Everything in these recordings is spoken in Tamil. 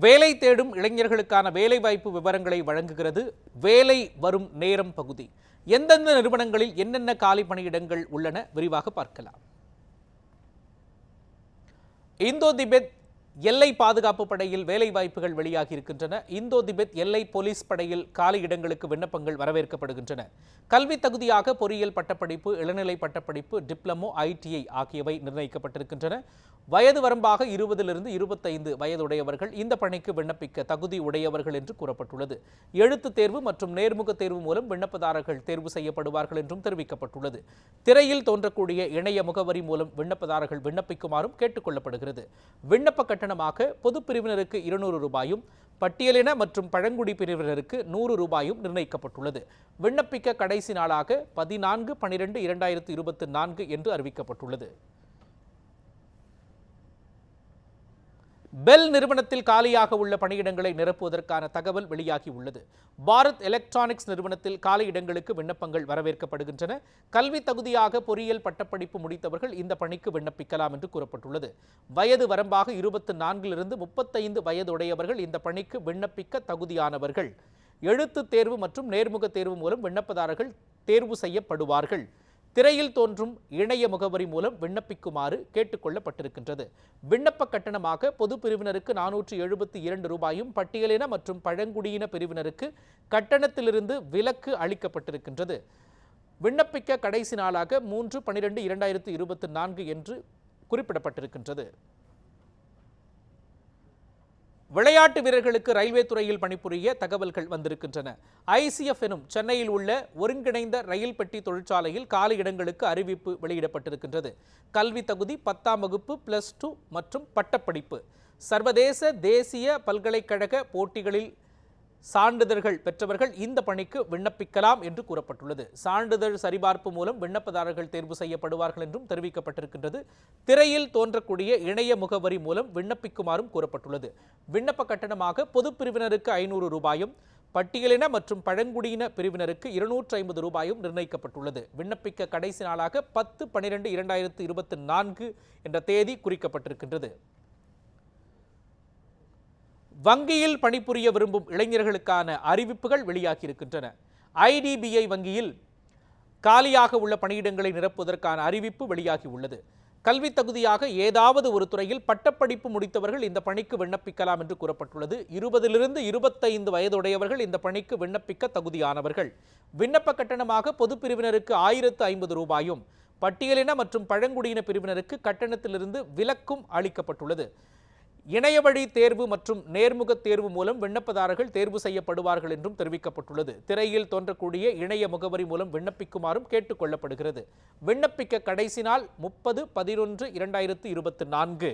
வேலை தேடும் இளைஞர்களுக்கான வேலைவாய்ப்பு விவரங்களை வழங்குகிறது வேலை வரும் நேரம் பகுதி. எந்தெந்த நிறுவனங்களில் என்னென்ன காலி பணியிடங்கள் உள்ளன விரிவாக பார்க்கலாம். இந்தோ திபெத் எல்லை பாதுகாப்பு படையில் வேலை வாய்ப்புகள் வெளியாகி இருக்கின்றன. இந்தோ திபெத் எல்லை போலீஸ் படையில் காலி இடங்களுக்கு விண்ணப்பங்கள் வரவேற்கப்படுகின்றன. கல்வி தகுதியாக பொறியியல் பட்டப்படிப்பு, இளநிலை பட்டப்படிப்பு, டிப்ளமோ, ITI ஆகியவை நிர்ணயிக்கப்பட்டிருக்கின்றன. வயது வரம்பாக 20 to 25 வயதுடையவர்கள் இந்த பணிக்கு விண்ணப்பிக்க தகுதி உடையவர்கள் என்று கூறப்பட்டுள்ளது. எழுத்து தேர்வு மற்றும் நேர்முக தேர்வு மூலம் விண்ணப்பதாரர்கள் தேர்வு செய்யப்படுவார்கள் என்றும் தெரிவிக்கப்பட்டுள்ளது. திரையில் தோன்றக்கூடிய இணைய முகவரி மூலம் விண்ணப்பதாரர்கள் விண்ணப்பிக்குமாறும் கேட்டுக் கொள்ளப்படுகிறது. விண்ணப்ப கட்டணமாக பொது பிரிவினருக்கு 200 ரூபாயும், பட்டியலின மற்றும் பழங்குடி பிரிவினருக்கு 100 ரூபாயும் நிர்ணயிக்கப்பட்டுள்ளது. விண்ணப்பிக்க கடைசி நாளாக 14/12/2024 என்று அறிவிக்கப்பட்டுள்ளது. பெல் நிறுவனத்தில் காலியாக உள்ள பணியிடங்களை நிரப்புவதற்கான தகவல் வெளியாகி உள்ளது. பாரத் எலக்ட்ரானிக்ஸ் நிறுவனத்தில் காலி இடங்களுக்கு விண்ணப்பங்கள் வரவேற்கப்படுகின்றன. கல்வி தகுதியாக பொறியியல் பட்டப்படிப்பு முடித்தவர்கள் இந்த பணிக்கு விண்ணப்பிக்கலாம் என்று கூறப்பட்டுள்ளது. வயது வரம்பாக 24 to 35 வயதுடையவர்கள் இந்த பணிக்கு விண்ணப்பிக்க தகுதியானவர்கள். எழுத்து தேர்வு மற்றும் நேர்முக தேர்வு மூலம் விண்ணப்பதாரர்கள் தேர்வு செய்யப்படுவார்கள். திரையில் தோன்றும் இணைய முகவரி மூலம் விண்ணப்பிக்குமாறு கேட்டுக்கொள்ளப்பட்டிருக்கின்றது. விண்ணப்ப கட்டணமாக பொது பிரிவினருக்கு 472 ரூபாயும், பட்டியலின மற்றும் பழங்குடியின பிரிவினருக்கு கட்டணத்திலிருந்து விலக்கு அளிக்கப்பட்டிருக்கின்றது. விண்ணப்பிக்க கடைசி நாளாக 3/12/2024 என்று குறிப்பிடப்பட்டிருக்கின்றது. விளையாட்டு வீரர்களுக்கு ரயில்வே துறையில் பணிபுரிய தகவல்கள் வந்திருக்கின்றன. ICF எனும் சென்னையில் உள்ள ஒருங்கிணைந்த ரயில் பெட்டி தொழிற்சாலையில் காலி இடங்களுக்கு அறிவிப்பு வெளியிடப்பட்டிருக்கின்றது. கல்வி தகுதி 10ஆம் வகுப்பு, +2 மற்றும் பட்டப்படிப்பு. சர்வதேச தேசிய பல்கலைக்கழக போட்டிகளில் சான்றிதழ்கள் பெற்றவர்கள் இந்த பணிக்கு விண்ணப்பிக்கலாம் என்று கூறப்பட்டுள்ளது. சான்றிதழ் சரிபார்ப்பு மூலம் விண்ணப்பதாரர்கள் தேர்வு செய்யப்படுவார்கள் என்றும் தெரிவிக்கப்பட்டிருக்கின்றது. திரையில் தோன்றக்கூடிய இணைய முகவரி மூலம் விண்ணப்பிக்குமாறும் கூறப்பட்டுள்ளது. விண்ணப்ப கட்டணமாக பொது பிரிவினருக்கு 500 ரூபாயும், பட்டியலின மற்றும் பழங்குடியின பிரிவினருக்கு 250 ரூபாயும் நிர்ணயிக்கப்பட்டுள்ளது. விண்ணப்பிக்க கடைசி நாளாக 10/12/2024 என்ற தேதி குறிக்கப்பட்டிருக்கின்றது. வங்கியில் பணிபுரிய விரும்பும் இளைஞர்களுக்கான அறிவிப்புகள் வெளியாகி இருக்கின்றன. IDBI வங்கியில் காலியாக உள்ள பணியிடங்களை நிரப்புவதற்கான அறிவிப்பு வெளியாகி உள்ளது. கல்வி தகுதியாக ஏதாவது ஒரு துறையில் பட்டப்படிப்பு முடித்தவர்கள் இந்த பணிக்கு விண்ணப்பிக்கலாம் என்று கூறப்பட்டுள்ளது. 20 to 25 வயதுடையவர்கள் இந்த பணிக்கு விண்ணப்பிக்க தகுதியானவர்கள். விண்ணப்ப கட்டணமாக பொது பிரிவினருக்கு 1050 ரூபாயும், பட்டியலின மற்றும் பழங்குடியின பிரிவினருக்கு கட்டணத்திலிருந்து விலக்கும் அளிக்கப்பட்டுள்ளது. இணையவழி தேர்வு மற்றும் நேர்முக தேர்வு மூலம் விண்ணப்பதாரர்கள் தேர்வு செய்யப்படுவார்கள் என்றும் தெரிவிக்கப்பட்டுள்ளது. திரையில் தோன்றக்கூடிய இணைய முகவரி மூலம் விண்ணப்பிக்குமாறும் கேட்டுக் கொள்ளப்படுகிறது. விண்ணப்பிக்க கடைசி நாள் 30/11/2024.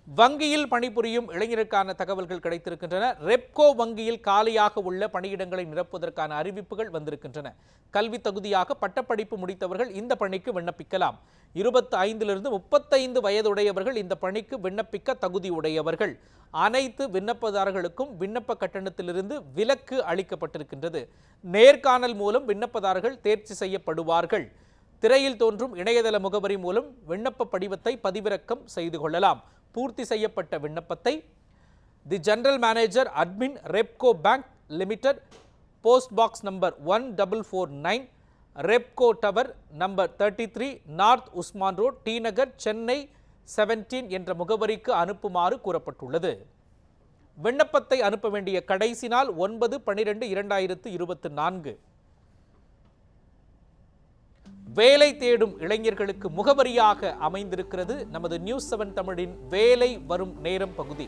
வங்கியில் பணிபுரியும் இளைஞருக்கான தகவல்கள் கிடைத்திருக்கின்றன. ரெப்கோ வங்கியில் காலியாக உள்ள பணியிடங்களை நிரப்புவதற்கான அறிவிப்புகள் வந்திருக்கின்றன. கல்வி தகுதியாக பட்டப்படிப்பு முடித்தவர்கள் இந்த பணிக்கு விண்ணப்பிக்கலாம். 25 to 35 வயதுடையவர்கள் இந்த பணிக்கு விண்ணப்பிக்க தகுதி உடையவர்கள். அனைத்து விண்ணப்பதாரர்களுக்கும் விண்ணப்ப கட்டணத்திலிருந்து விலக்கு அளிக்கப்பட்டிருக்கின்றது. நேர்காணல் மூலம் விண்ணப்பதாரர்கள் தேர்ச்சி செய்யப்படுவார்கள். திரையில் தோன்றும் இணையதள முகவரி மூலம் விண்ணப்ப படிவத்தை பதிவிறக்கம் செய்து கொள்ளலாம். பூர்த்தி செய்யப்பட்ட விண்ணப்பத்தை the general manager, admin, Repco bank limited, post box number 1449, Repco tower number 33, north Usman road, T Nagar, Chennai 17 என்ற முகவரிக்கு அனுப்புமாறு கூறப்பட்டுள்ளது. விண்ணப்பத்தை அனுப்ப வேண்டிய கடைசி நாள் 9/12/2024. வேலை தேடும் இளைஞர்களுக்கு முகவரியாக அமைந்திருக்கிறது நமது நியூஸ் 7 தமிழின் வேலை வரும் நேரம் பகுதி.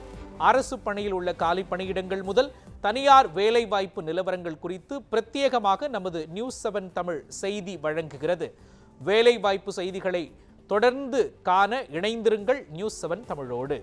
அரசு பணியில் உள்ள காலி பணியிடங்கள் முதல் தனியார் வேலைவாய்ப்பு நிலவரங்கள் குறித்து பிரத்யேகமாக நமது நியூஸ் 7 தமிழ் செய்தி வழங்குகிறது. வேலைவாய்ப்பு செய்திகளை தொடர்ந்து காண இணைந்திருங்கள் நியூஸ் 7 தமிழோடு.